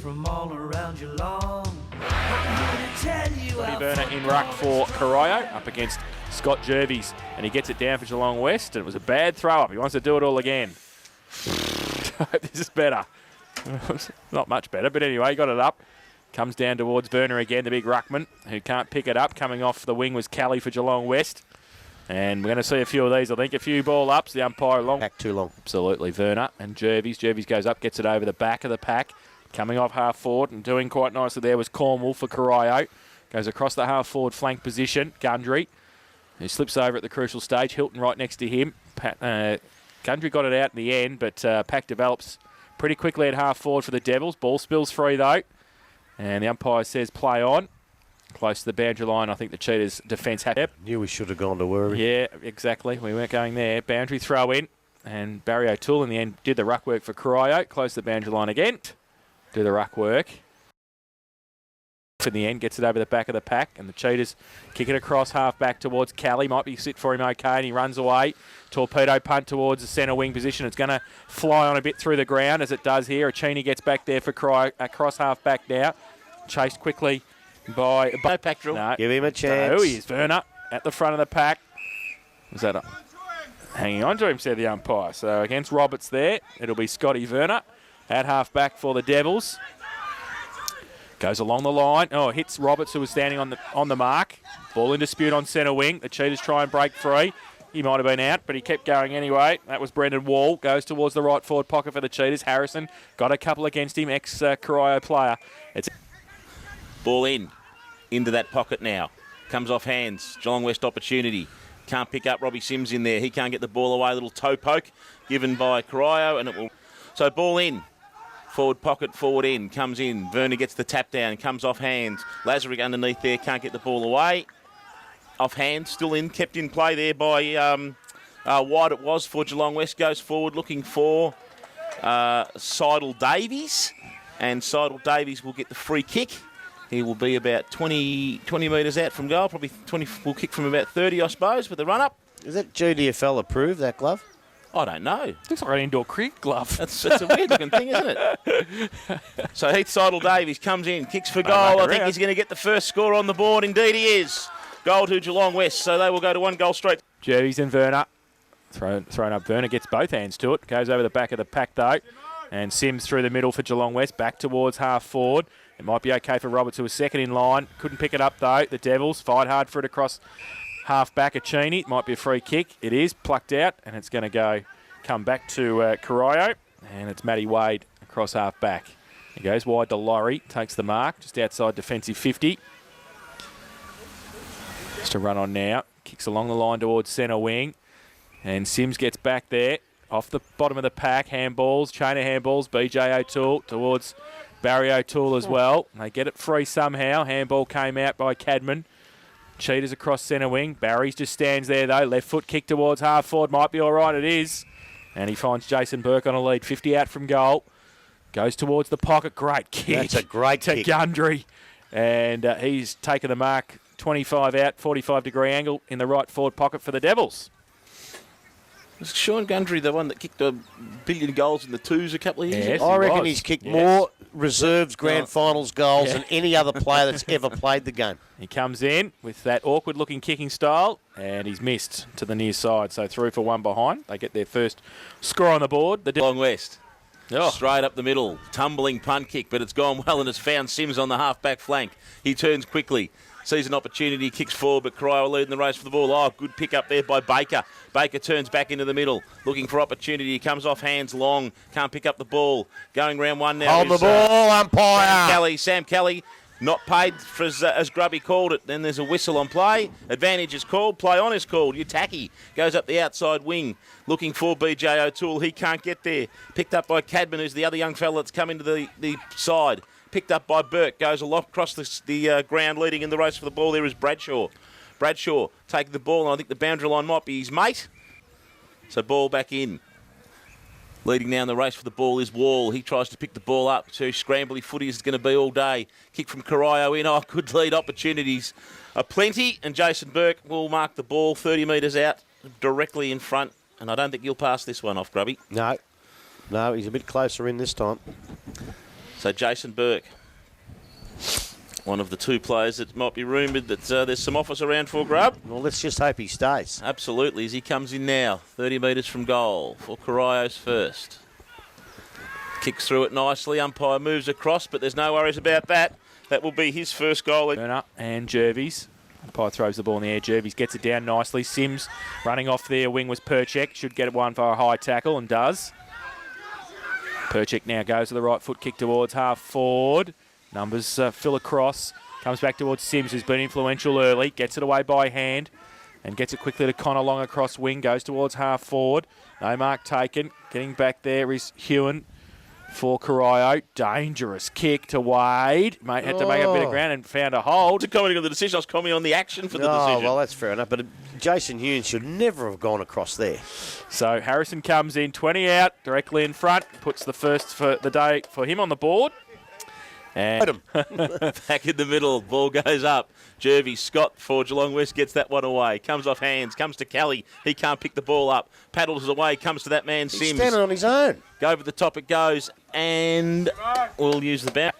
from all around Geelong. I'm here to tell you how Werner in ruck for Corio up against Scott Jervies, and he gets it down for Geelong West, and it was a bad throw up. He wants to do it all again. This is better. Not much better, but anyway, he got it up. Comes down towards Werner again, the big ruckman, who can't pick it up. Coming off the wing was Kelly for Geelong West. And we're going to see a few of these, I think. A few ball ups. The umpire long. Back too long. Absolutely. Werner and Jervies. Jervies goes up, gets it over the back of the pack. Coming off half forward and doing quite nicely there was Cornwall for Corio. Goes across the half forward flank position. Gundry, who slips over at the crucial stage. Hilton right next to him. Gundry got it out in the end, but pack develops pretty quickly at half forward for the Devils. Ball spills free, though. And the umpire says play on. Close to the boundary line. I think the Cheetahs' defence had it. Knew we should have gone to worry. Yeah, exactly. We weren't going there. Boundary throw in. And Barry O'Toole in the end did the ruck work for Corio. Close to the boundary line again. Do the ruck work. In the end, gets it over the back of the pack. And the Cheetahs kick it across half back towards Kelly. Might be sit for him okay. And he runs away. Torpedo punt towards the centre wing position. It's going to fly on a bit through the ground as it does here. Achini gets back there for Corio. Across half back now. Chased quickly by pack drill. No. Give him a chance. Oh, he is Werner at the front of the pack. Was that hanging on to him, said the umpire. So against Roberts there, it'll be Scotty Werner at half back for the Devils. Goes along the line. Oh, hits Roberts, who was standing on the mark. Ball in dispute on centre wing. The Cheetahs try and break free. He might have been out, but he kept going anyway. That was Brendan Wall. Goes towards the right forward pocket for the Cheetahs. Harrison got a couple against him, ex-Corio player. It's Ball into that pocket now. Comes off hands. Geelong West opportunity. Can't pick up Robbie Sims in there. He can't get the ball away. Little toe poke given by Corio, and it will. So ball in. Forward pocket, forward end. Comes in. Werner gets the tap down. Comes off hands. Lazarick underneath there. Can't get the ball away. Off hands. Still in. Kept in play there by White it was for Geelong West. Goes forward looking for Seidel Davies. And Seidel Davies will get the free kick. He will be about 20 metres out from goal. Probably 20. Will kick from about 30, I suppose, with the run-up. Is that GDFL approved, that glove? I don't know. looks like an indoor cricket glove. That's a weird-looking thing, isn't it? So Heath Seidel Davies comes in, kicks for goal. I think he's going to get the first score on the board. Indeed he is. Goal to Geelong West, so they will go to 1 goal straight. Jervies and Werner. Thrown up. Werner gets both hands to it. Goes over the back of the pack, though. And Sims through the middle for Geelong West. Back towards half forward. It might be okay for Roberts, who was second in line. Couldn't pick it up, though. The Devils fight hard for it across half back. Achini. It might be a free kick. It is plucked out, and it's going to come back to Corio. And it's Matty Wade across half back. He goes wide to Laurie. Takes the mark just outside defensive 50. Just to run on now. Kicks along the line towards centre wing. And Sims gets back there. Off the bottom of the pack. Handballs. Chain of handballs. BJ O'Toole towards Barry O'Toole as well. They get it free somehow. Handball came out by Cadman. Cheetahs across centre wing. Barry's just stands there, though. Left foot kick towards half forward. Might be all right. It is. And he finds Jason Burke on a lead. 50 out from goal. Goes towards the pocket. Great kick. That's a great to kick. Gundry. And he's taken the mark. 25 out, 45-degree angle in the right forward pocket for the Devils. Was Sean Gundry the one that kicked a billion goals in the twos a couple of years Yes, ago? I reckon was. he's kicked more reserves grand finals goals than any other player that's ever played the game. He comes in with that awkward-looking kicking style, and he's missed to the near side. So through for one behind. They get their first score on the board. The Geelong West. Oh. Straight up the middle. Tumbling punt kick, but it's gone well and it's found Sims on the half-back flank. He turns quickly. Sees an opportunity, kicks forward, but Corio leading the race for the ball. Oh, good pick up there by Baker. Baker turns back into the middle, looking for opportunity. He comes off hands long, can't pick up the ball. Going round one now. Hold the ball, umpire. Sam Kelly, not paid for as Grubby called it. Then there's a whistle on play. Advantage is called. Play on is called. Utaki goes up the outside wing, looking for BJ O'Toole. He can't get there. Picked up by Cadman, who's the other young fella that's come into the side. Picked up by Burke, goes across the ground, leading in the race for the ball. There is Bradshaw. Bradshaw taking the ball, and I think the boundary line might be his mate. So ball back in. Leading now in the race for the ball is Wall. He tries to pick the ball up. So scrambly footy is going to be all day. Kick from Corio in. Oh, good lead opportunities are plenty. And Jason Burke will mark the ball 30 metres out, directly in front. And I don't think you'll pass this one off, Grubby. No, he's a bit closer in this time. So Jason Burke, one of the two players that might be rumoured that there's some offers around for grub. Well, let's just hope he stays. Absolutely, as he comes in now, 30 metres from goal for Corio's first. Kicks through it nicely, umpire moves across, but there's no worries about that. That will be his first goal. Burner and Jervis. Umpire throws the ball in the air. Jervis gets it down nicely. Sims running off there. Wing was Perchek. Should get it one for a high tackle and does. Perchek now goes to the right foot, kick towards half forward. Numbers fill across. Comes back towards Sims, who's been influential early. Gets it away by hand and gets it quickly to Connor Long across wing. Goes towards half forward. No mark taken. Getting back there is Hewen for Corio. Dangerous kick to Wade. Mate had to make a bit of ground and found a hold. To commenting on the decision, I was commenting on the action for the decision. Oh, well, that's fair enough. But Jason Hewins should never have gone across there. So Harrison comes in, 20 out, directly in front. Puts the first for the day for him on the board. And back in the middle, ball goes up. Jervis Scott for Geelong West gets that one away. Comes off hands, comes to Kelly. He can't pick the ball up. Paddles away, comes to that man Sims. He's standing on his own. Go over the top it goes, and we'll use the bounce.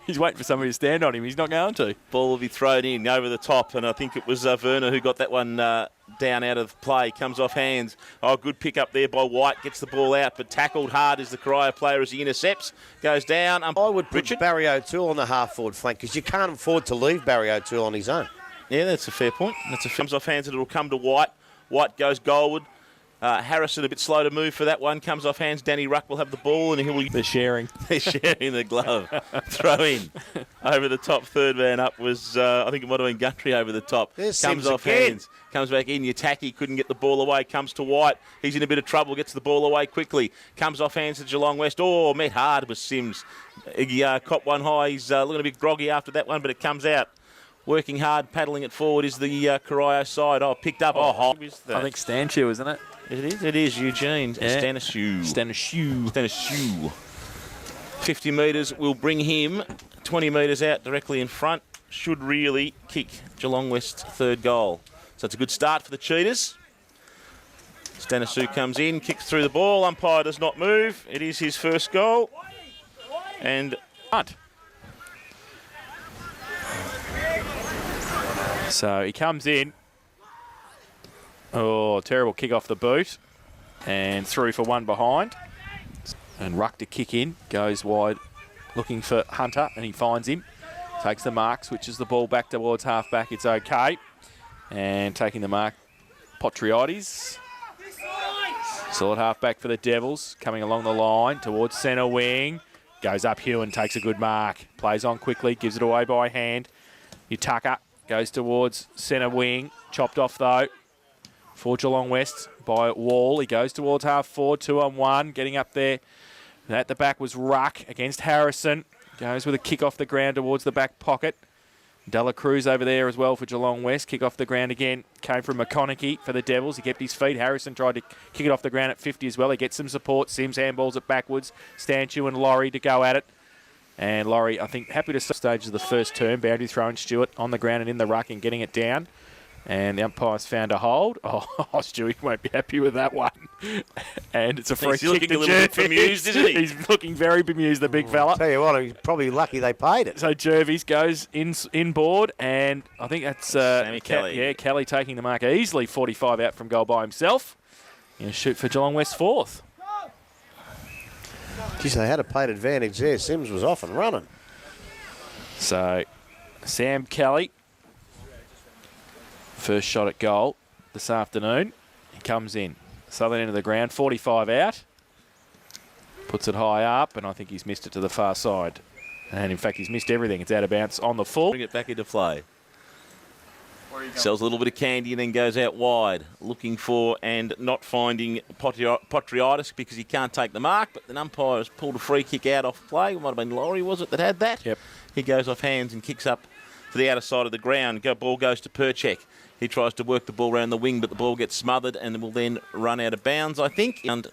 He's waiting for somebody to stand on him. He's not going to. Ball will be thrown in over the top, and I think it was Werner who got that one down out of play. Comes off hands. Oh, good pick up there by White. Gets the ball out, but tackled hard is the Corio player as he intercepts. Goes down. I would put Barry O'Toole on the half-forward flank because you can't afford to leave Barry O'Toole on his own. Yeah, that's a fair point. Comes off hands and it'll come to White. White goes goalward. Harrison a bit slow to move for that one. Comes off hands. Danny Ruck will have the ball and he'll... They're sharing. They're sharing the glove. Throw in. Over the top, third man up was, I think it might have been Gundry over the top. There's comes Sims off again. hands. Comes back in. Yataki couldn't get the ball away. Comes to White. He's in a bit of trouble. Gets the ball away quickly. Comes off hands to Geelong West. Oh, met hard with Sims. He copped one high. He's looking a bit groggy after that one, but it comes out. Working hard, paddling it forward is the Corio side. Oh, picked up. I think Stanchu, isn't it? It is Eugene. Yeah. Stanishew. 50 metres will bring him 20 metres out directly in front. Should really kick Geelong West's third goal. So it's a good start for the Cheetahs. Stanishew comes in, kicks through the ball. Umpire does not move. It is his first goal. And Hunt. So he comes in. Oh, terrible kick off the boot. And through for one behind. And Ruck to kick in. Goes wide looking for Hunter and he finds him. Takes the mark, switches the ball back towards half-back. It's okay. And taking the mark, Potriades. Solid half-back for the Devils. Coming along the line towards centre wing. Goes up Hewen, takes a good mark. Plays on quickly, gives it away by hand. Utaka goes towards centre wing. Chopped off though for Geelong West by Wall. He goes towards half forward, 2-on-1. Getting up there. At the back was Ruck against Harrison. Goes with a kick off the ground towards the back pocket. Dela Cruz over there as well for Geelong West. Kick off the ground again. Came from McConaughey for the Devils. He kept his feet. Harrison tried to kick it off the ground at 50 as well. He gets some support. Sims handballs it backwards. Stanchu and Laurie to go at it. And Laurie, I think, happy to stage of the first term. Boundary throwing Stewart on the ground and in the ruck and getting it down. And the umpire's found a hold. Oh, Stewie won't be happy with that one. And it's a free He's kick looking to a little bit Jervis. bemused, isn't he? He's looking very bemused, the big fella. Tell you what, he's probably lucky they paid it. So Jervis goes inboard, and I think that's Sammy Kelly. Kelly taking the mark easily, 45 out from goal by himself. He'll shoot for Geelong West fourth. Geez, they had a paid advantage there. Sims was off and running. So Sam Kelly, first shot at goal this afternoon. He comes in. Southern end of the ground, 45 out. Puts it high up, and I think he's missed it to the far side. And in fact, he's missed everything. It's out of bounds on the full. Bring it back into play. Sells a little bit of candy and then goes out wide, looking for and not finding Potriades because he can't take the mark, but the umpire has pulled a free kick out off play. It might have been Laurie, was it, that had that? Yep. He goes off hands and kicks up to the outer side of the ground. Ball goes to Perchek. He tries to work the ball around the wing, but the ball gets smothered and will then run out of bounds, I think, and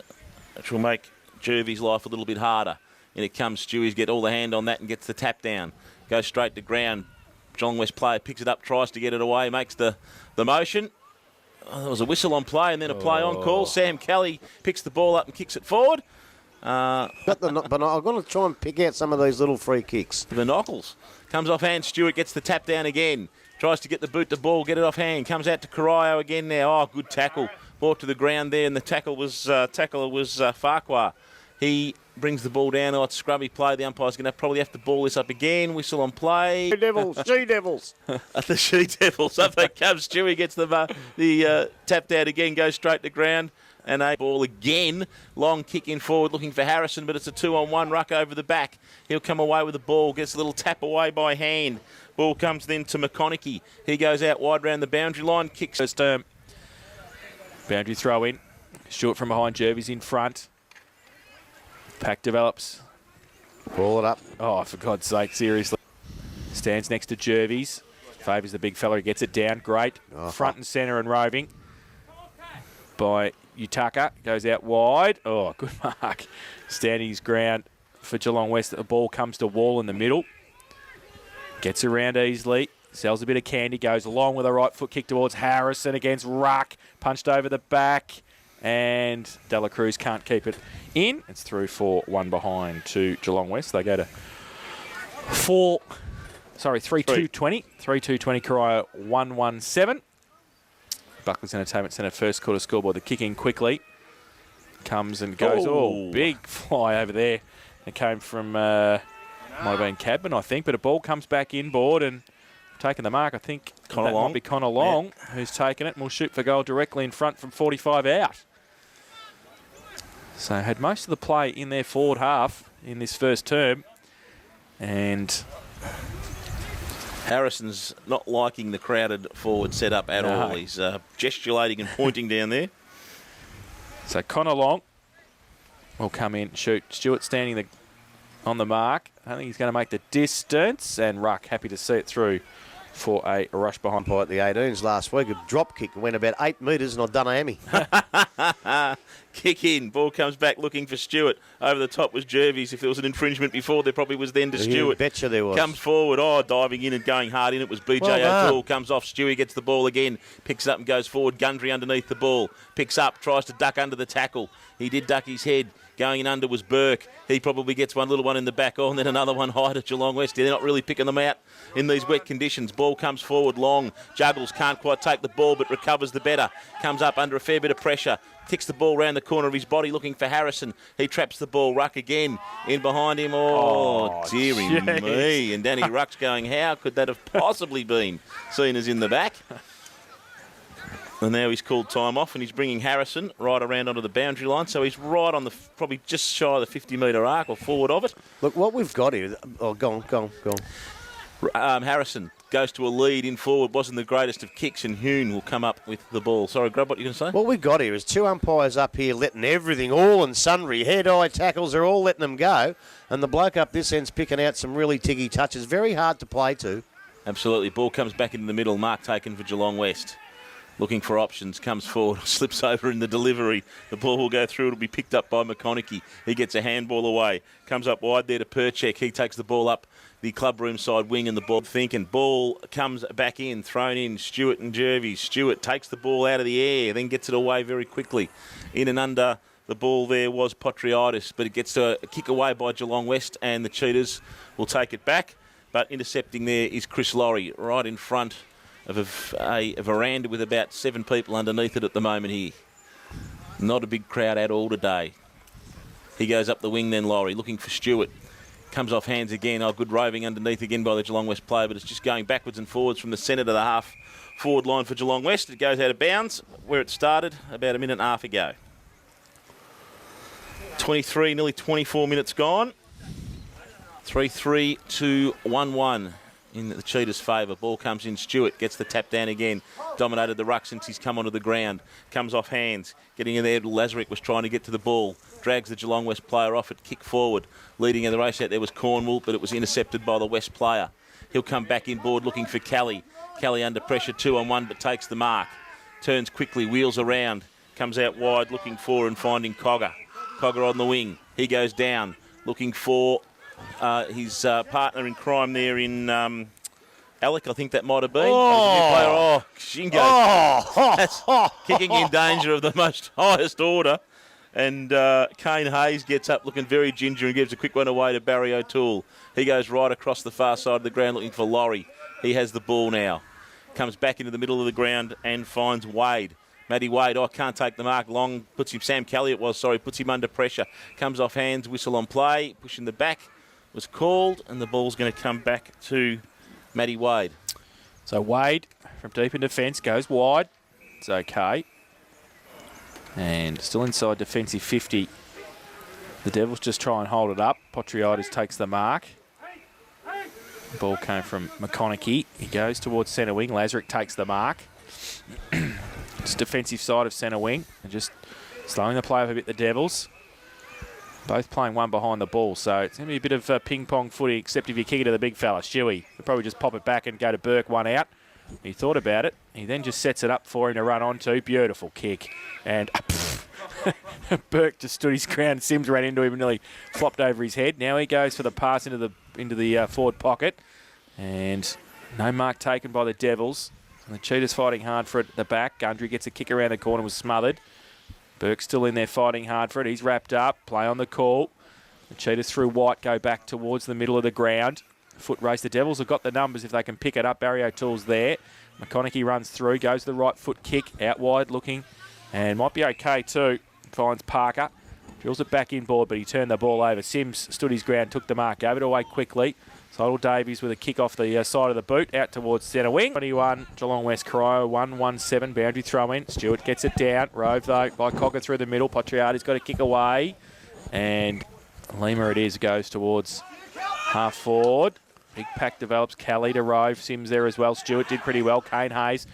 which will make Jervy's life a little bit harder. And it comes, Stewie's get all the hand on that and gets the tap down. Goes straight to ground. Geelong West player picks it up, tries to get it away, makes the motion. Oh, there was a whistle on play and then a play on call. Sam Kelly picks the ball up and kicks it forward. But I'm going to try and pick out some of these little free kicks. The Knuckles. Comes off hand. Stewart gets the tap down again. Tries to get the boot to ball, get it off hand. Comes out to Corio again now. Oh, good tackle. Brought to the ground there, and the tackler was Farquhar. He brings the ball down. Oh, it's scrubby play. The umpire's going to probably have to ball this up again. Whistle on play. She-Devils. The She-Devils. Up they come. Stewie gets the tap down again, goes straight to ground. And a ball again. Long kick in forward looking for Harrison, but it's a 2-on-1 ruck over the back. He'll come away with the ball, gets a little tap away by hand. Ball comes then to McConaughey. He goes out wide round the boundary line, kicks. First term. Boundary throw in. Stewart from behind, Jervis in front. Pack develops. Ball it up. Oh, for God's sake, seriously. Stands next to Jervis. Favours the big fella. He gets it down. Great. Front and centre and roving by Utaka. Goes out wide. Oh, good mark. Standing his ground for Geelong West. The ball comes to Wall in the middle. Gets around easily. Sells a bit of candy. Goes along with a right foot kick towards Harrison against Ruck. Punched over the back. And Dela Cruz can't keep it in. It's through for one behind to Geelong West. They go to 3-2-20. 3-2-20. Corio 1-1-7. Buckley's Entertainment Centre first quarter scoreboard. The kick in quickly. Comes and goes. Oh, big fly over there. It came from, might have been Cadman, I think. But a ball comes back inboard and taking the mark, I think. Connor that Long. might be Connor Long who's taken it and will shoot for goal directly in front from 45 out. So had most of the play in their forward half in this first term. And Harrison's not liking the crowded forward setup at all. He's gesticulating and pointing down there. So Connor Long will come in, shoot. Stewart standing on the mark. I don't think he's going to make the distance. And Ruck happy to see it through for a rush behind. By at the 18s last week, a drop kick went about 8 metres and I've done a hammy. Kick in. Ball comes back looking for Stewart. Over the top was Jervis. If there was an infringement before, there probably was then to Stewart. Betcha there was. Comes forward. Oh, diving in and going hard in. It was BJ O'Toole. Comes off. Stewie gets the ball again. Picks up and goes forward. Gundry underneath the ball. Picks up. Tries to duck under the tackle. He did duck his head. Going in under was Burke. He probably gets one little one in the back. Oh, and then another one high to Geelong West. They're not really picking them out in these wet conditions. Ball comes forward. Long. Juggles. Can't quite take the ball, but recovers the better. Comes up under a fair bit of pressure. Kicks the ball round the corner of his body looking for Harrison. He traps the ball. Ruck again. In behind him. Oh dearie me. And Danny Ruck's going, how could that have possibly been seen as in the back? And now he's called time off and he's bringing Harrison right around onto the boundary line. So he's right on the, probably just shy of the 50-metre arc or forward of it. Look, what we've got here. Oh, go on. Harrison goes to a lead in forward. Wasn't the greatest of kicks, and Hune will come up with the ball. Sorry, Grub, what are you going to say? What we've got here is two umpires up here letting everything, all and sundry, head-eye tackles, they're all letting them go. And the bloke up this end's picking out some really tiggy touches. Very hard to play to. Absolutely. Ball comes back into the middle. Mark taken for Geelong West. Looking for options, comes forward, slips over in the delivery. The ball will go through. It'll be picked up by McConaughey. He gets a handball away. Comes up wide there to Perchek. He takes the ball up the clubroom side wing and the ball thinking. Ball comes back in, thrown in. Stewart and Jervis. Stewart takes the ball out of the air, then gets it away very quickly. In and under the ball there was Potriadis, but it gets a kick away by Geelong West, and the Cheetahs will take it back. But intercepting there is Chris Laurie right in front of a veranda with about 7 people underneath it at the moment here. Not a big crowd at all today. He goes up the wing then, Laurie, looking for Stewart. Comes off hands again. Oh, good roving underneath again by the Geelong West player, but it's just going backwards and forwards from the centre to the half forward line for Geelong West. It goes out of bounds where it started about a minute and a half ago. 23, nearly 24 minutes gone. 3-3 to 1-1. In the Cheetahs' favour. Ball comes in. Stewart gets the tap down again. Dominated the ruck since he's come onto the ground. Comes off hands. Getting in there. Lazarick was trying to get to the ball. Drags the Geelong West player off it. Kick forward. Leading in the race out there was Cornwall, but it was intercepted by the West player. He'll come back inboard looking for Kelly. Kelly under pressure 2-on-1, but takes the mark. Turns quickly. Wheels around. Comes out wide looking for and finding Cogger. Cogger on the wing. He goes down looking for his partner in crime there in Alec, I think that might have been. Shingo. That's kicking in danger of the most highest order. And Kane Hayes gets up looking very ginger and gives a quick one away to Barry O'Toole. He goes right across the far side of the ground looking for Laurie. He has the ball now. Comes back into the middle of the ground and finds Wade. Matty Wade, can't take the mark. Long puts him, Sam Kelly puts him under pressure. Comes off hands, whistle on play, pushing the back. Was called, and the ball's going to come back to Matty Wade. So Wade from deep in defence goes wide. It's okay. And still inside defensive 50. The Devils just try and hold it up. Potriadis takes the mark. The ball came from McConaughey. He goes towards centre wing. Lazarick takes the mark. It's defensive side of centre wing. And just slowing the play up a bit, the Devils. Both playing one behind the ball. So it's going to be a bit of ping-pong footy, except if you kick it to the big fella, Stewie. He'll probably just pop it back and go to Burke, one out. He thought about it. He then just sets it up for him to run onto. Beautiful kick. And Burke just stood his ground. Sims ran into him and nearly flopped over his head. Now he goes for the pass into the forward pocket. And no mark taken by the Devils. And the Cheetahs fighting hard for it at the back. Gundry gets a kick around the corner, was smothered. Burke's still in there fighting hard for it. He's wrapped up. Play on the call. The Cheetahs through White go back towards the middle of the ground. Foot race. The Devils have got the numbers if they can pick it up. Barry O'Toole's there. McConaughey runs through, goes to the right foot kick, out wide looking, and might be okay too. Finds Parker, drills it back inboard, but he turned the ball over. Sims stood his ground, took the mark, gave it away quickly. Sidle Davies with a kick off the side of the boot, out towards centre wing. 21, Geelong West Corio, 1-1-7, boundary throw in. Stewart gets it down. Rove though by Cocker through the middle. Potriati's got a kick away, and Lima it is, goes towards half forward. Big pack develops. Kelly to Rove. Sims there as well. Stewart did pretty well. Kane Hayes.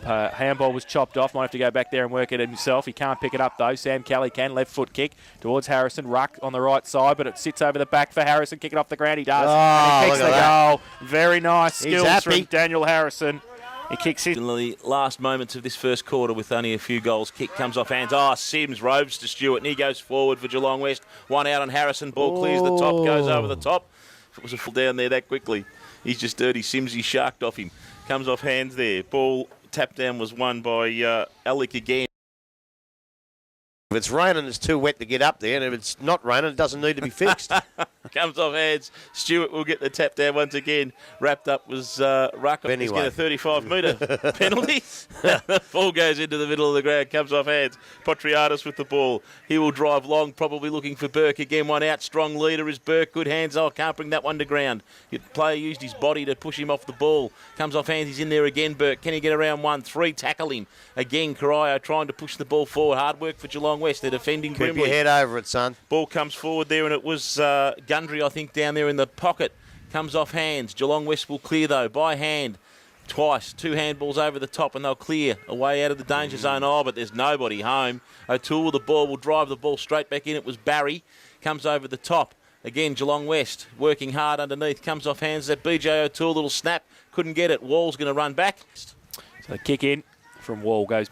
Handball was chopped off. Might have to go back there and work it himself. He can't pick it up though. Sam Kelly can. Left foot kick towards Harrison. Ruck on the right side, but it sits over the back for Harrison. Kick it off the ground. He does. And he kicks the goal. Very nice skills from Daniel Harrison. He kicks it. In the last moments of this first quarter with only a few goals, kick comes off hands. Sims roves to Stewart and he goes forward for Geelong West. One out on Harrison. Ball clears the top, goes over the top. If it was a full down there that quickly, he's just dirty. Sims, he sharked off him. Comes off hands there. Ball tap down was won by Alec again. If it's raining, it's too wet to get up there, and if it's not raining, it doesn't need to be fixed. Comes off hands. Stewart will get the tap down once again. Wrapped up was Ruck. Anyway. He's got a 35-metre penalty. The ball goes into the middle of the ground. Comes off hands. Potriadis with the ball. He will drive long, probably looking for Burke again. One out. Strong leader is Burke. Good hands. Can't bring that one to ground. The player used his body to push him off the ball. Comes off hands. He's in there again, Burke. Can he get around 1-3? Tackle him. Again, Corio trying to push the ball forward. Hard work for Geelong West. They're defending Keep grimly. your head over it, son. Ball comes forward there, and it was Gundry, I think, down there in the pocket. Comes off hands. Geelong West will clear, though, by hand. Twice. 2 handballs over the top, and they'll clear away out of the danger zone. But there's nobody home. O'Toole with the ball will drive the ball straight back in. It was Barry. Comes over the top. Again, Geelong West working hard underneath. Comes off hands. That BJ O'Toole, little snap. Couldn't get it. Wall's going to run back. So the kick in from Wall goes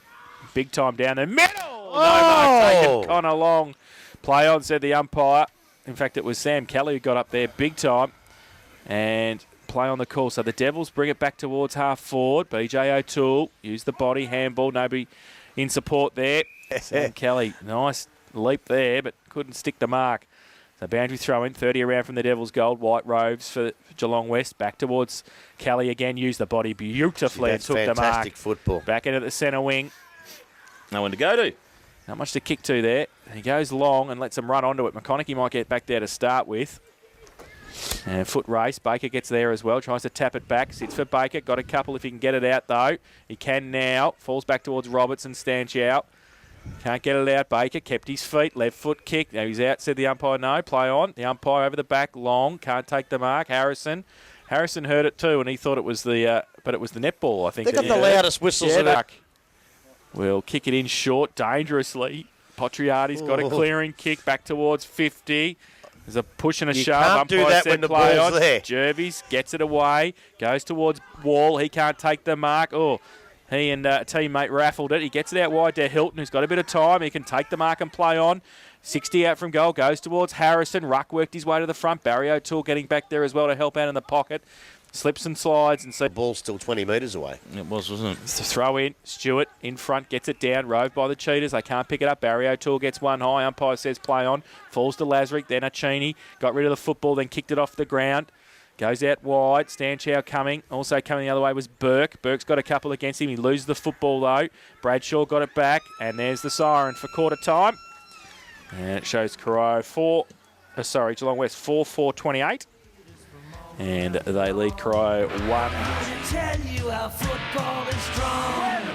big time down the middle. No mark taken. Connor Long. Play on, said the umpire. In fact, it was Sam Kelly who got up there big time. And play on the call. So the Devils bring it back towards half forward. BJ O'Toole used the body, handball. Nobody in support there. Sam Kelly, nice leap there, but couldn't stick the mark. So boundary throw in, 30 around from the Devils' gold. White Roves for Geelong West. Back towards Kelly again. Used the body beautifully and took the mark. Fantastic football. Back into the centre wing. No one to go to. Not much to kick to there. He goes long and lets him run onto it. McConaughey might get back there to start with. And foot race. Baker gets there as well. Tries to tap it back. Sits for Baker. Got a couple if he can get it out, though. He can now. Falls back towards Robertson. Stanch out. Can't get it out. Baker kept his feet. Left foot kick. Now he's out, said the umpire. No. Play on. The umpire over the back. Long. Can't take the mark. Harrison heard it too, and he thought it was the netball, I think. They got the loudest whistles of it. We'll kick it in short, dangerously. Potriati's got a clearing kick back towards 50. There's a push and a shove. Can't do that when the ball's there. Jervis gets it away, goes towards Wall. He can't take the mark. He and a teammate raffled it. He gets it out wide to Hilton, who's got a bit of time. He can take the mark and play on. 60 out from goal, goes towards Harrison. Ruck worked his way to the front. Barry O'Toole getting back there as well to help out in the pocket. slips and slides and so The ball's still 20 metres away. It was, wasn't it? it's a throw in. Stewart in front, gets it down, roved by the Cheetahs. They can't pick it up. Barry O'Toole gets one high. Umpire says play on. Falls to Lazarick, then Acini. Got rid of the football, then kicked it off the ground. Goes out wide. Stanchow coming. Also coming the other way was Burke. Burke's got a couple against him. He loses the football though. Bradshaw got it back, and there's the siren for quarter time. And it shows Corio Geelong West 4-4-28. And they lead Corio 1. Tell you how football is strong.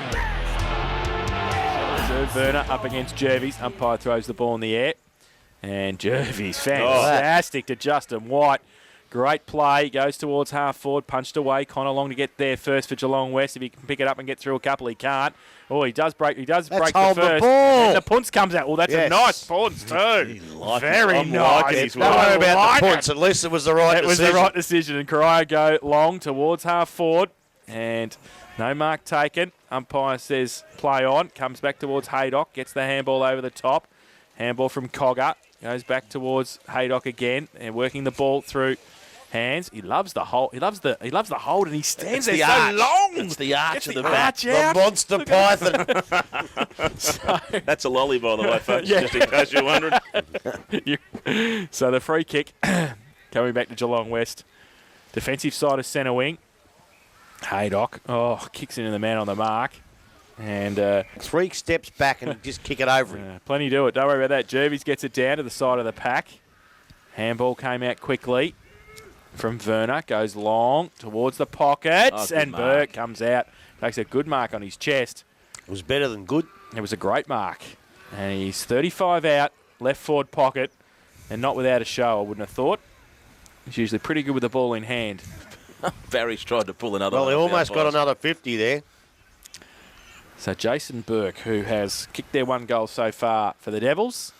Werner up against Jervis. Umpire throws the ball in the air. And Jervis, fantastic to Justin White. Great play. Goes towards half forward. Punched away. Connor Long to get there first for Geelong West. If he can pick it up and get through a couple, he can't. Oh, he does break. He does break the hold the first. ball. And the punts comes out. Oh, that's Yes. a nice punts too. Very I'm nice. liking his Don't worry I about like the it. points. At least it was the right It was decision. the right decision. And Corio go long towards half forward. And no mark taken. Umpire says play on. Comes back towards Haydock. Gets the handball over the top. Handball from Cogger. Goes back towards Haydock again. And working the ball through hands. He loves the hold. He loves the hold, and he stands there the so arch. long. It's the arch Gets of the the back. arch The out. monster python. So, That's a lolly, by the way, folks, Yeah. just in case you're wondering. so the free kick coming back to Geelong West. Defensive side of centre wing. Haydock. Oh, kicks into the man on the mark. And 3 steps back and just kick it over him. plenty do it. Don't worry about that. Jervis gets it down to the side of the pack. Handball came out quickly from Werner. Goes long towards the pockets. Good and mark. Burke comes out. Takes a good mark on his chest. It was better than good. It was a great mark. And he's 35 out, left forward pocket, and not without a show, I wouldn't have thought. He's usually pretty good with the ball in hand. Barry's tried to pull another Well, one. they off almost the got umpires. another 50 there. So Jason Burke, who has kicked their one goal so far for the Devils.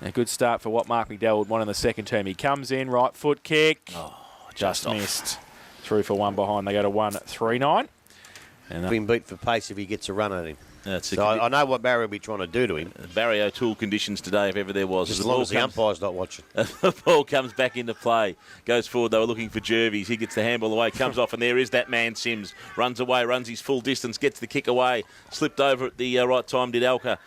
A good start for what Mark McDowell would want in the second term. He comes in, right foot kick. Just off. missed. Through for one behind. They go to 1-3-9. And Been beat for pace if he gets a run at him. That's So I know what Barry will be trying to do to him, Barry O'Toole conditions today, if ever there was. as The long ball as the comes- umpire's not watching. The ball comes back into play. Goes forward. They were looking for Jervis. He gets the handball away. Comes off, and there is that man, Sims. Runs away, runs his full distance, gets the kick away. Slipped over at the right time, did Elka.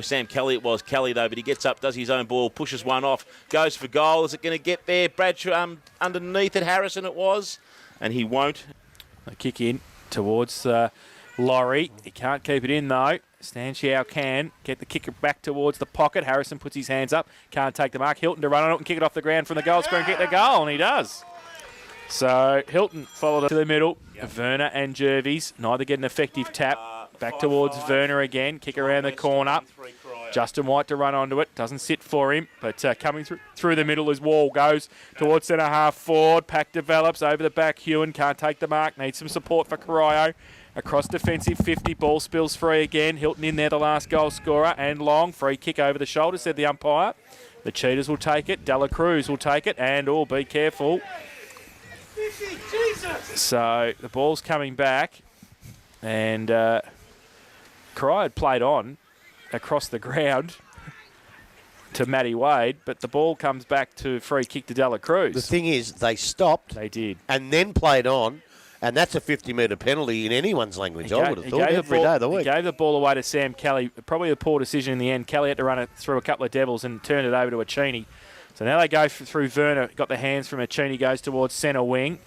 Sam Kelly it was. Kelly, though, but he gets up, does his own ball, pushes one off, goes for goal. Is it going to get there? Bradshaw underneath it. Harrison it was. And he won't. they kick in towards Laurie. He can't keep it in, though. Stanchow can get the kicker back towards the pocket. Harrison puts his hands up. Can't take the mark. Hilton to run on it and kick it off the ground from the goal square and get the goal, and he does. So Hilton followed it to the middle. Werner and Jervis neither get an effective tap. Back towards Werner again. Kick around the corner. Justin White to run onto it. Doesn't sit for him, but coming through the middle as Wall goes towards centre half forward. Pack develops over the back. Hewen can't take the mark. Needs some support for Corio. Across defensive 50, ball spills free again. Hilton in there, the last goal scorer, and Long. Free kick over the shoulder, said the umpire. The Cheetahs will take it. Dela Cruz will take it, and be careful. So the ball's coming back, and Corio had played on across the ground to Matty Wade, but the ball comes back to free kick to Dela Cruz. The thing is, they stopped They did. and then played on, and that's a 50-metre penalty in anyone's language, I would have thought, every day of the He week. gave the ball away to Sam Kelly. Probably a poor decision in the end. Kelly had to run it through a couple of Devils and turned it over to Acini. So now they go through Werner. Got the hands from Acini, goes towards centre wing.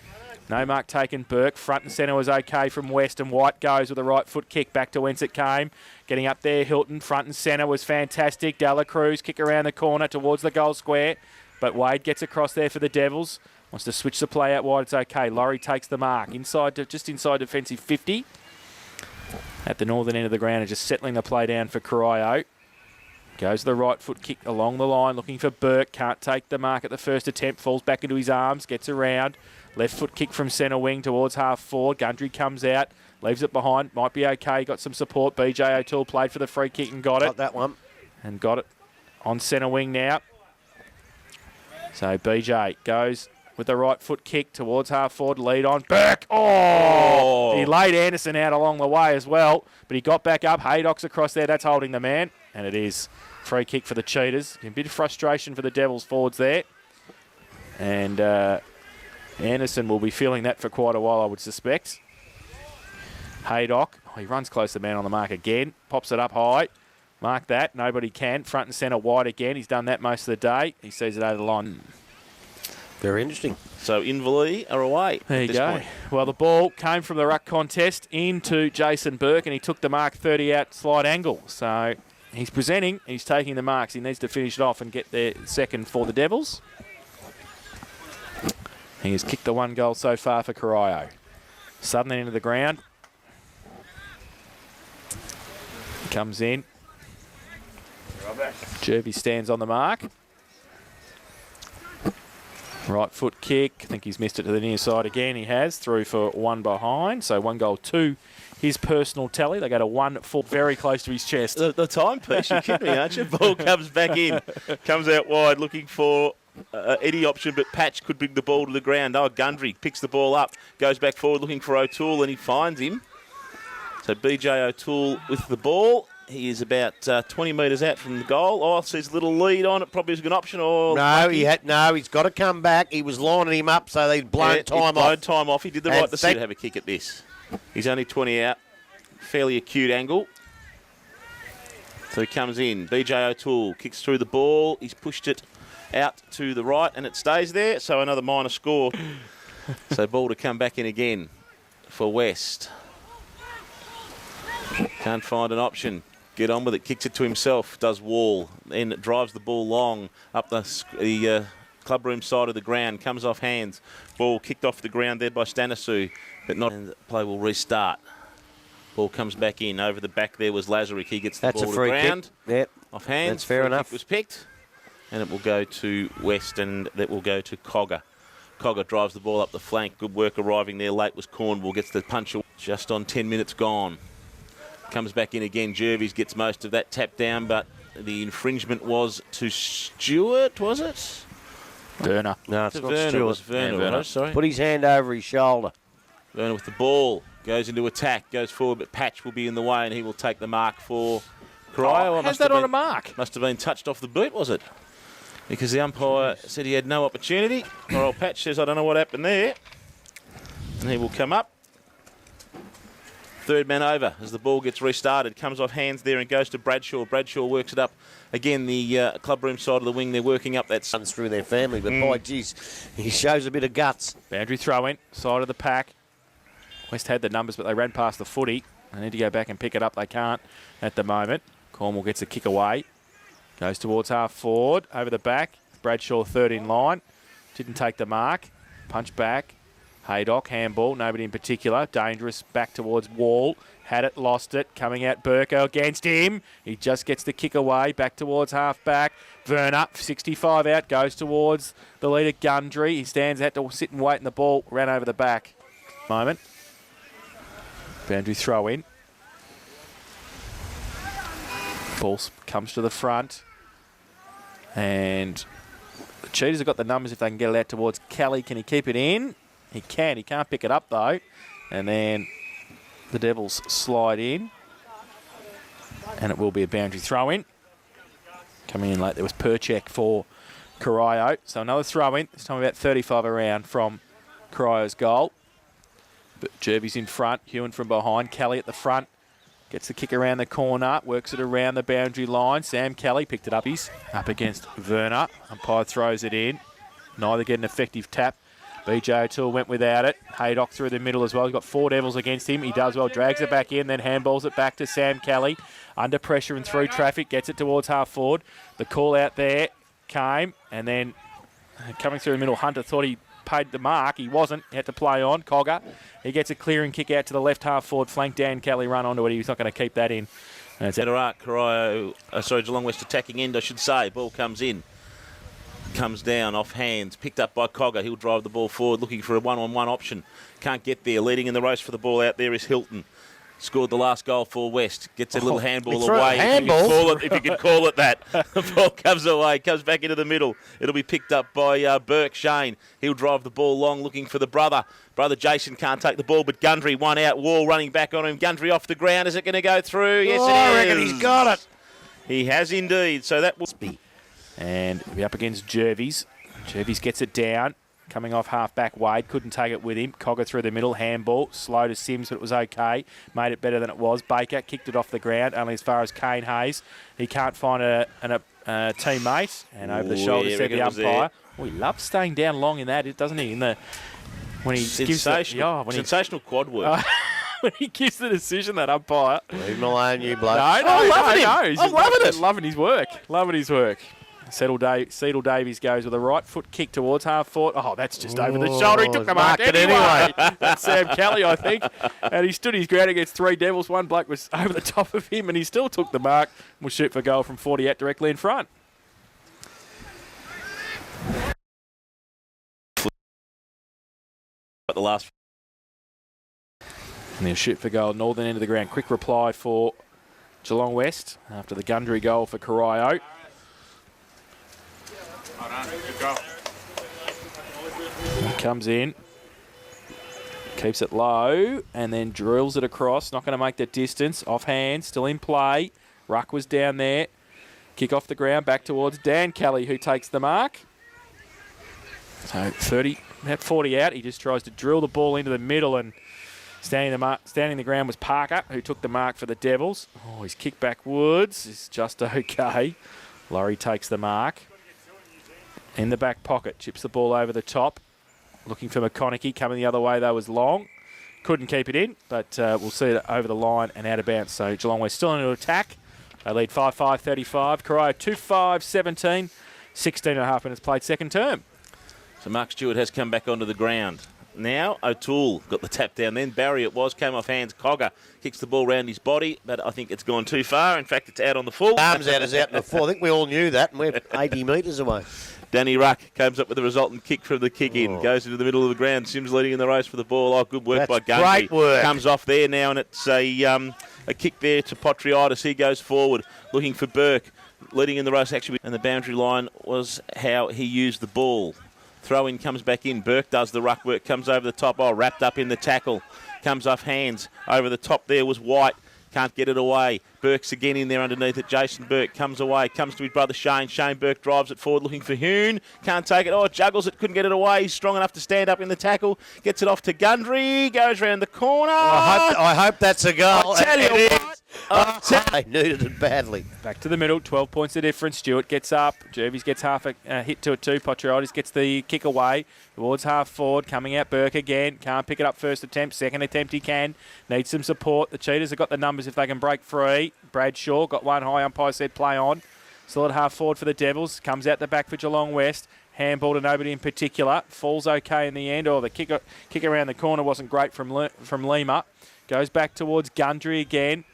No mark taken. Burke. Front and centre was okay from West, and White goes with a right foot kick back to whence it came. Getting up there, Hilton. Front and centre was fantastic. Dela Cruz kick around the corner towards the goal square. But Wade gets across there for the Devils. Wants to switch the play out wide. It's okay. Laurie takes the mark. Just inside defensive 50. At the northern end of the ground and just settling the play down for Corio. Goes the right foot kick along the line, looking for Burke. Can't take the mark at the first attempt. Falls back into his arms. Gets around. Left foot kick from centre wing towards half forward. Gundry comes out. Leaves it behind. Might be okay. Got some support. BJ O'Toole played for the free kick and got it. Got that one. And got it on centre wing now. So BJ goes with the right foot kick towards half forward. Lead on. Burke. Oh! He laid Anderson out along the way as well. But he got back up. Haydock's across there. That's holding the man. And it is free kick for the Cheetahs. A bit of frustration for the Devils forwards there. And Anderson will be feeling that for quite a while, I would suspect. Haydock, he runs close to the man on the mark again. Pops it up high. Mark that. Nobody can. Front and centre wide again. He's done that most of the day. He sees it over the line. Very interesting. So Inverleigh are away. There you at this go. point. Well, the ball came from the ruck contest into Jason Burke, and he took the mark 30 out slide angle. So he's presenting. He's taking the marks. He needs to finish it off and get there second for the Devils. He has kicked the 1 goal so far for Corio. Southern end of the ground. Comes in. Jervy stands on the mark. Right foot kick. I think he's missed it to the near side again. He has. Through for 1 behind. So 1 goal, 2. His personal tally. They go to 1 full, very close to his chest. The timepiece, you're kidding me, aren't you? Ball comes back in. Comes out wide looking for any option, but Patch could bring the ball to the ground. Oh, Gundry picks the ball up. Goes back forward looking for O'Toole, and he finds him. So BJ O'Toole with the ball. He is about 20 metres out from the goal. Oh, sees a little lead on it. Probably is a good option. Or He's got to come back. He was lining him up, so they'd blown time off. He did the right decision to have a kick at this. He's only 20 out. Fairly acute angle. So he comes in. BJ O'Toole kicks through the ball. He's pushed it out to the right, and it stays there. So another minor score. So ball to come back in again for West. Can't find an option. Get on with it. Kicks it to himself. Does Wall. Then drives the ball long up the clubroom side of the ground. Comes off hands. Ball kicked off the ground there by Stanisu. But not. And the play will restart. Ball comes back in. Over the back there was Lazarick. He gets the ball to the ground. Yep. Off hands. That's fair enough. Kick was picked. And it will go to West, and that will go to Cogger. Cogger drives the ball up the flank. Good work arriving there late was Cornwall. Gets the punch just on 10 minutes gone. Comes back in again. Jervis gets most of that tap down, but the infringement was to Stewart, was it? Werner. No, it's To not Werner. Stewart. It was Werner, Werner. right? Sorry. Put his hand over his shoulder. Werner with the ball. Goes into attack. Goes forward, but Patch will be in the way, and he will take the mark for Corio. How's that on a mark? Must have been touched off the boot, was it? Because the umpire said he had no opportunity. Or old Patch says, I don't know what happened there. And he will come up. Third man over as the ball gets restarted. Comes off hands there and goes to Bradshaw. Bradshaw works it up. Again, the clubroom side of the wing, they're working up that. Runs through their family, but boy, geez, he shows a bit of guts. Boundary throw in, side of the pack. West had the numbers, but they ran past the footy. They need to go back and pick it up. They can't at the moment. Cornwall gets a kick away. Goes towards half forward, over the back. Bradshaw third in line. Didn't take the mark. Punch back. Haydock, handball, nobody in particular. Dangerous, back towards Wall. Had it, lost it. Coming out Burko against him. He just gets the kick away, back towards half back. Werner, 65 out, goes towards the leader, Gundry. He stands out to sit and wait, and the ball ran over the back. Moment. Boundary throw in. Ball comes to the front. And the Cheetahs have got the numbers if they can get it out towards Kelly. Can he keep it in? He can. He can't pick it up, though. And then the Devils slide in. And it will be a boundary throw-in. Coming in late, there was Perchek for Corio. So another throw-in. This time about 35 around from Corio's goal. But Jervy's in front. Hewen from behind. Kelly at the front. Gets the kick around the corner. Works it around the boundary line. Sam Kelly picked it up. He's up against Werner. Umpire throws it in. Neither get an effective tap. BJ O'Toole went without it. Haydock through the middle as well. He's got 4 Devils against him. He does well. Drags it back in, then handballs it back to Sam Kelly. Under pressure and through traffic. Gets it towards half forward. The call out there came, and then coming through the middle, Hunter thought he paid the mark. He wasn't. He had to play on. Cogger. He gets a clearing kick out to the left half forward flank. Dan Kelly run onto it. He was not going to keep that in. That's it. Corio, Geelong West attacking end, I should say. Ball comes in. Comes down off hands, picked up by Cogger. He'll drive the ball forward, looking for a one-on-one option. Can't get there. Leading in the race for the ball out there is Hilton. Scored the last goal for West. Gets a little handball away. If you can call it that. The ball comes away, comes back into the middle. It'll be picked up by Burke Shane. He'll drive the ball long, looking for the brother. Brother Jason can't take the ball, but Gundry, one out. Wall running back on him. Gundry off the ground. Is it going to go through? Yes, it is. I reckon he's got it. He has indeed. So that will be. And we're up against Jervis. Jervis gets it down. coming off half-back Wade. Couldn't take it with him. Cogger through the middle. Handball. Slow to Sims, but it was okay. Made it better than it was. Baker kicked it off the ground, only as far as Kane Hayes. He can't find a teammate. And over the shoulder said the umpire. Oh, he loves staying down long in that, doesn't he? When he sensational quad work. When he gives the decision, that umpire. Leave him alone, you bloke. No. I'm loving it. Loving his work. Loving his work. Cedal Davies goes with a right foot kick towards half forward. Oh, that's just over the shoulder. He took the mark anyway. That's Sam Kelly, I think. And he stood his ground against 3 Devils. One bloke was over the top of him, and he still took the mark. Will shoot for goal from 40 out directly in front. The last. And they'll shoot for goal, northern end of the ground. Quick reply for Geelong West after the Gundry goal for Corio. He comes in, keeps it low, and then drills it across. Not going to make the distance. Offhand, still in play. Ruck was down there. Kick off the ground, back towards Dan Kelly, who takes the mark. So 30, about 40 out. He just tries to drill the ball into the middle, and standing the ground was Parker, who took the mark for the Devils. Oh, his kick backwards is just okay. Laurie takes the mark. In the back pocket, chips the ball over the top. Looking for McConaughey, coming the other way though was Long. Couldn't keep it in, but we'll see it over the line and out of bounds. So Geelong West still into attack. They lead 5-5-35. Corio 2-5-17. 16.5 minutes played second term. So Mark Stewart has come back onto the ground. Now O'Toole got the tap down. Then Barry it was, came off hands. Cogger kicks the ball round his body, but I think it's gone too far. In fact, it's out on the full. Arms out is out in the full. I think we all knew that, and we're 80 metres away. Danny Ruck comes up with the resultant kick from the kick-in. Goes into the middle of the ground. Sims leading in the race for the ball. Oh, good work by Gundry. Great work. Comes off there now, and it's a kick there to Potriitis. He goes forward, looking for Burke. Leading in the race, actually. And the boundary line was how he used the ball. Throw-in comes back in. Burke does the ruck work. Comes over the top. Oh, wrapped up in the tackle. Comes off hands. Over the top there was White. Can't get it away. Burke's again in there underneath it. Jason Burke comes away. Comes to his brother Shane. Shane Burke drives it forward looking for Hoon. Can't take it. Oh, juggles it. Couldn't get it away. He's strong enough to stand up in the tackle. Gets it off to Gundry. Goes round the corner. I hope that's a goal. I tell you what. They needed it badly. Back to the middle, 12 points the difference. Stewart gets up. Jervis gets half a hit to it too. Potriitis gets the kick away towards half forward. Coming out Burke again. Can't pick it up first attempt. Second attempt he can. Needs some support. The Cheetahs have got the numbers if they can break free. Bradshaw got one high. Umpire said play on. Still at half forward for the Devils. Comes out the back for Geelong West. Handball to nobody in particular. Falls okay in the end. The kick around the corner wasn't great from Lima. Goes back towards Gundry again.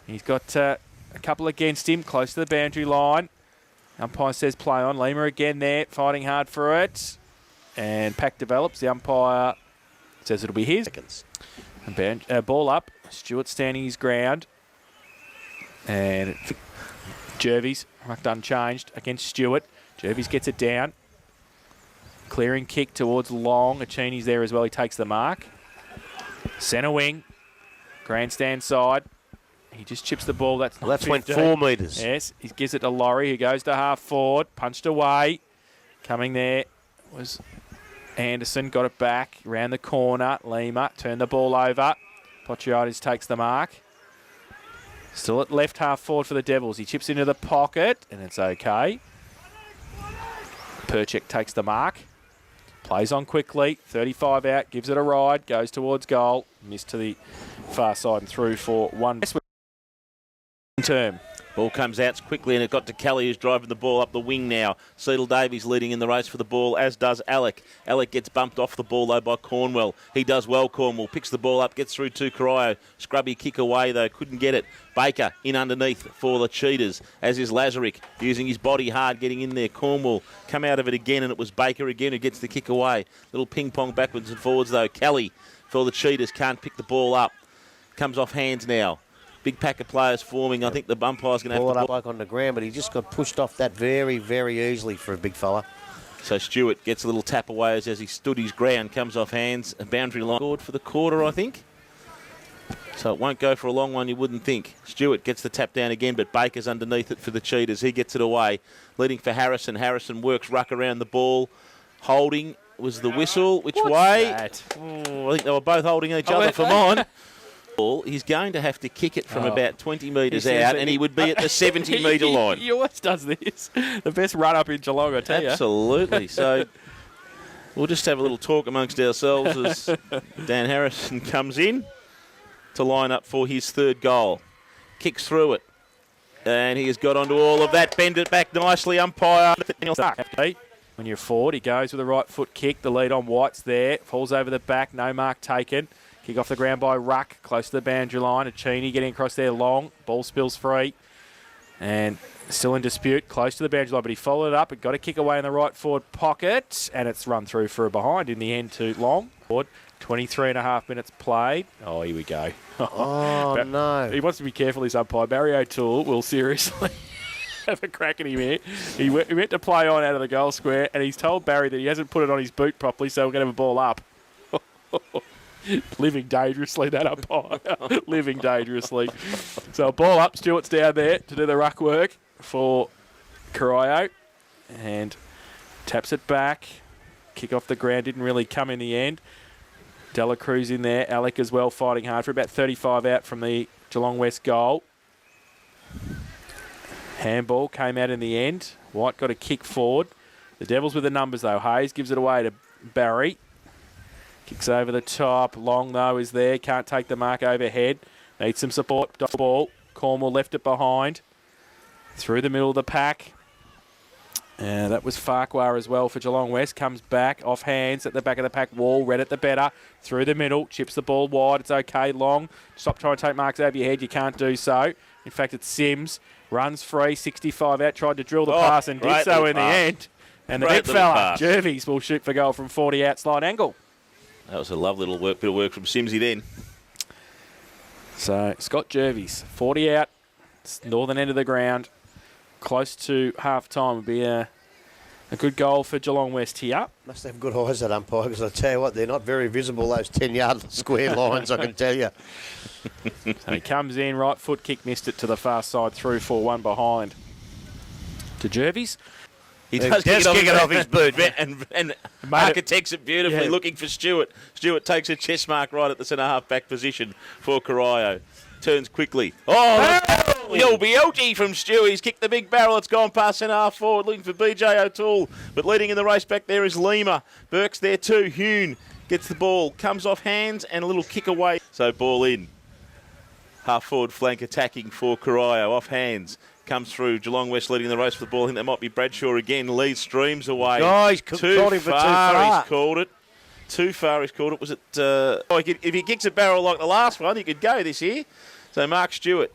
He's got a couple against him, close to the boundary line. Umpire says play on. Lima again there, fighting hard for it. And pack develops. The umpire says it'll be his. Ball up. Stewart standing his ground. And Jervis, rucked unchanged against Stewart. Jervis gets it down. Clearing kick towards Long. Achini's there as well. He takes the mark. Centre wing. Grandstand side. He just chips the ball. That's 4 metres. Yes, he gives it to Laurie, who goes to half forward. Punched away. Coming there was Anderson. Got it back. Round the corner. Lima turned the ball over. Potriitis takes the mark. Still at left half forward for the Devils. He chips into the pocket, and it's okay. Perchek takes the mark. Plays on quickly. 35 out. Gives it a ride. Goes towards goal. Missed to the far side and through for one term. Ball comes out quickly, and it got to Kelly, who's driving the ball up the wing now. Cedal Davies leading in the race for the ball, as does Alec. Alec gets bumped off the ball, though, by Cornwell. He does well, Cornwell. Picks the ball up, gets through to Corio. Scrubby kick away, though. Couldn't get it. Baker in underneath for the Cheetahs, as is Lazarick, using his body hard, getting in there. Cornwell come out of it again, and it was Baker again who gets the kick away. Little ping-pong backwards and forwards, though. Kelly for the Cheetahs can't pick the ball up. Comes off hands now. Big pack of players forming. I think the umpire's going to have to... Ball it up like on the ground, but he just got pushed off that very, very easily for a big fella. So Stewart gets a little tap away as he stood his ground. Comes off hands. A boundary line scored for the quarter, I think. So it won't go for a long one, you wouldn't think. Stewart gets the tap down again, but Baker's underneath it for the Cheetahs. He gets it away. Leading for Harrison. Harrison works ruck around the ball. Holding was the whistle. Which What's way? that? Oh, I think they were both holding each other for mine. He's going to have to kick it from about 20 metres out, and he would be at the 70-metre line. He always does this. The best run-up in Geelong, I tell you. Absolutely. So we'll just have a little talk amongst ourselves as Dan Harrison comes in to line up for his third goal. Kicks through it. And he has got onto all of that. Bend it back nicely, umpire. When you're forward, he goes with the right foot kick. The lead on White's there. Falls over the back. No mark taken. Kick off the ground by Ruck. Close to the boundary line. Cheney getting across there long. Ball spills free. And still in dispute. Close to the boundary line. But he followed it up. It got a kick away in the right forward pocket. And it's run through for a behind in the end to Long. 23 and a half minutes played. Oh, here we go. Oh, no. He wants to be careful, his umpire. Barry O'Toole will seriously have a crack at him here. He went to play on out of the goal square, and he's told Barry that he hasn't put it on his boot properly, so we're going to have a ball up. Living dangerously, that umpire. Living dangerously. So a ball up. Stewart's down there to do the ruck work for Corio. And taps it back. Kick off the ground. Didn't really come in the end. Dela Cruz in there. Alec as well fighting hard for about 35 out from the Geelong West goal. Handball came out in the end. White got a kick forward. The Devils with the numbers though. Hayes gives it away to Barry. Kicks over the top. Long, though, is there. Can't take the mark overhead. Needs some support. Dot ball. Cornwall left it behind. Through the middle of the pack. That was Farquhar as well for Geelong West. Comes back off hands at the back of the pack wall. Read it the better. Through the middle. Chips the ball wide. It's okay. Long. Stop trying to take marks over your head. You can't do so. In fact, it's Sims. Runs free. 65 out. Tried to drill the pass and did so in the end. And the big fella, Jervis, will shoot for goal from 40 out slide angle. That was a lovely little bit of work from Simsy then. So, Scott Jervis, 40 out, northern end of the ground, close to half-time. Would be a good goal for Geelong West here. Must have good eyes, that umpire, because I tell you what, they're not very visible, those 10-yard square lines, I can tell you. And he comes in, right foot kick, missed it to the far side, through 4-1 behind to Jervis. He does kick it off his boot. And Marker takes it beautifully, Yeah. looking for Stewart. Stewart takes a chest mark right at the centre-half back position for Corio. Turns quickly. You'll be outie from Stew. He's kicked the big barrel. It's gone past centre-half forward, looking for BJ O'Toole. But leading in the race back there is Lima. Burke's there too. Hune gets the ball, comes off hands, and a little kick away. So ball in. Half-forward flank attacking for Corio, off hands. Comes through. Geelong West leading the race for the ball. I think that might be Bradshaw again. Lee streams away. Oh, he's called him for too far. He's called it. Too far, he's called it. Was it? If he kicks a barrel like the last one, he could go this year. So Mark Stewart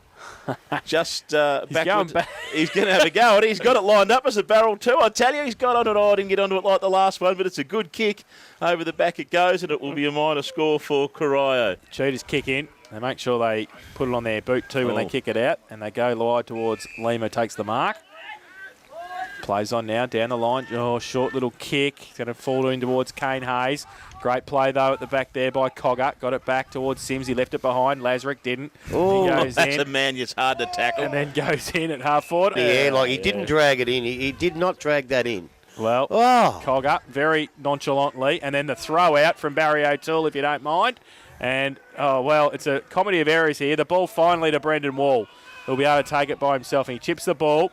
just backwards. He's going to have a go at it. He's got it lined up as a barrel too. I tell you, he's got on it. I didn't get onto it like the last one, but it's a good kick. Over the back it goes, and it will be a minor score for Corio. Cheaters kick in. They make sure they put it on their boot too when they kick it out, and they go wide towards Lima, takes the mark. Plays on now, down the line. Oh, short little kick. It's going to fall in towards Kane Hayes. Great play, though, at the back there by Cogger. Got it back towards Sims. He left it behind. Lazarick didn't. Oh, that's a man that's hard to tackle. And then goes in at half forward. Yeah, he didn't drag it in. He did not drag that in. Well, Cogger, very nonchalantly. And then the throw out from Barry O'Toole, if you don't mind. And, it's a comedy of errors here. The ball finally to Brendan Wall. He'll be able to take it by himself. And he chips the ball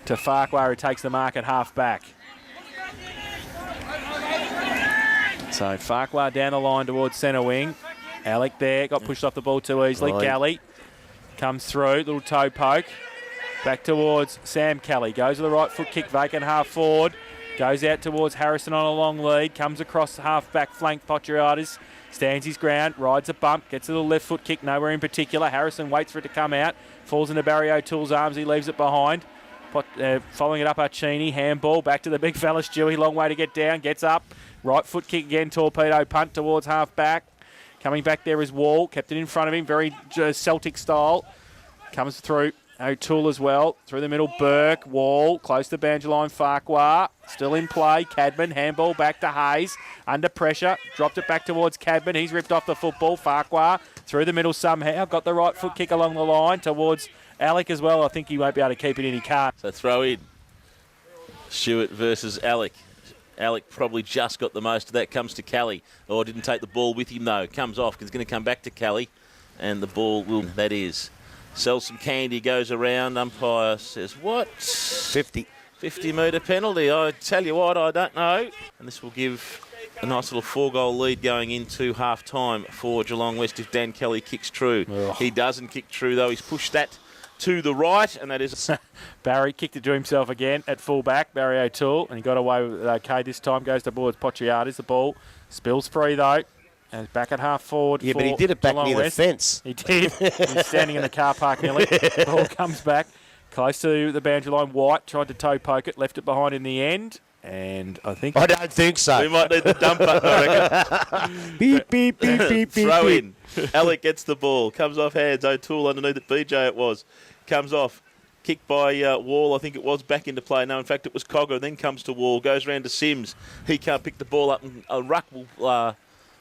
to Farquhar, who takes the mark at half back. So Farquhar down the line towards centre wing. Alec there, got pushed off the ball too easily. Galley comes through, little toe poke. Back towards Sam Kelly. Goes with the right foot kick, vacant half forward. Goes out towards Harrison on a long lead. Comes across the half back flank, Potriadis. Stands his ground, rides a bump, gets a little left foot kick, nowhere in particular. Harrison waits for it to come out. Falls into Barry O'Toole's arms, he leaves it behind. Following it up, Archini, handball, back to the big fella, Stewie, long way to get down, gets up. Right foot kick again, torpedo punt towards half back. Coming back there is Wall, kept it in front of him, very Celtic style. Comes through O'Toole as well, through the middle, Burke, Wall, close to boundary line, Farquhar, still in play, Cadman, handball back to Hayes, under pressure, dropped it back towards Cadman, he's ripped off the football, Farquhar, through the middle somehow, got the right foot kick along the line towards Alec as well. I think he won't be able to keep it in, he can't. So throw in. Stewart versus Alec. Alec probably just got the most of that. Comes to Kelly. Oh, didn't take the ball with him, though. Comes off. It's going to come back to Kelly. And the ball will, that is. Sells some candy, goes around. Umpire says, what? 50. 50-metre penalty. I tell you what, I don't know. And this will give a nice little 4-goal lead going into half-time for Geelong West if Dan Kelly kicks true. Ugh. He doesn't kick true, though. He's pushed that to the right, and that is... Barry kicked it to himself again at full-back, Barry O'Toole, and he got away with it okay this time. Goes towards Potriatis. The ball spills free, though. And it's back at half forward. Yeah, but he did it back Geelong near West. the fence. He did. He's standing in the car park nearly. Ball comes back close to the boundary line. White tried to toe poke it, left it behind in the end. And I think... I don't think so. We might need the dump button, I reckon. Beep, beep, beep, beep, beep. Throw beep. in. Alec gets the ball. Comes off hands. O'Toole underneath it. BJ it was. Comes off. Kicked by Wall, I think it was, back into play. No, in fact, it was Cogger. Then comes to Wall. Goes round to Sims. He can't pick the ball up. And Ruck will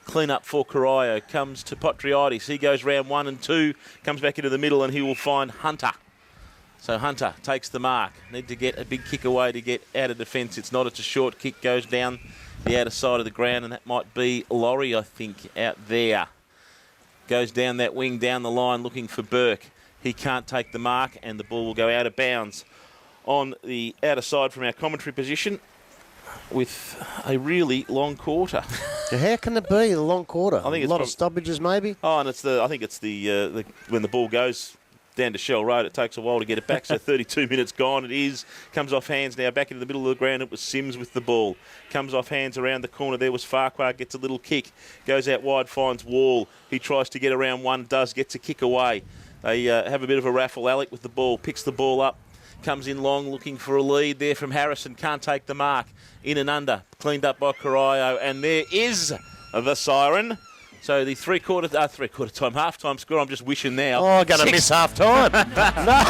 clean up for Corio. Comes to Potriatis. He goes round 1 and 2. Comes back into the middle and he will find Hunter. So Hunter takes the mark. Need to get a big kick away to get out of defence. It's not. It's a short kick. Goes down the outer side of the ground, and that might be Laurie, I think, out there. Goes down that wing, down the line, looking for Burke. He can't take the mark, and the ball will go out of bounds on the outer side from our commentary position with a really long quarter. How can it be a long quarter? I think it's a lot of stoppages, maybe. Oh, and I think it's the when the ball goes down to Shell Road, it takes a while to get it back. So 32 minutes gone. It is. Comes off hands now, back into the middle of the ground. It was Sims with the ball. Comes off hands around the corner. There was Farquhar, gets a little kick. Goes out wide, finds Wall. He tries to get around one, gets a kick away. They have a bit of a raffle. Alec with the ball, picks the ball up. Comes in long, looking for a lead there from Harrison. Can't take the mark. In and under. Cleaned up by Corio. And there is the siren. So the three-quarter time, half-time score, I'm just wishing now. Oh, going to miss half time. No.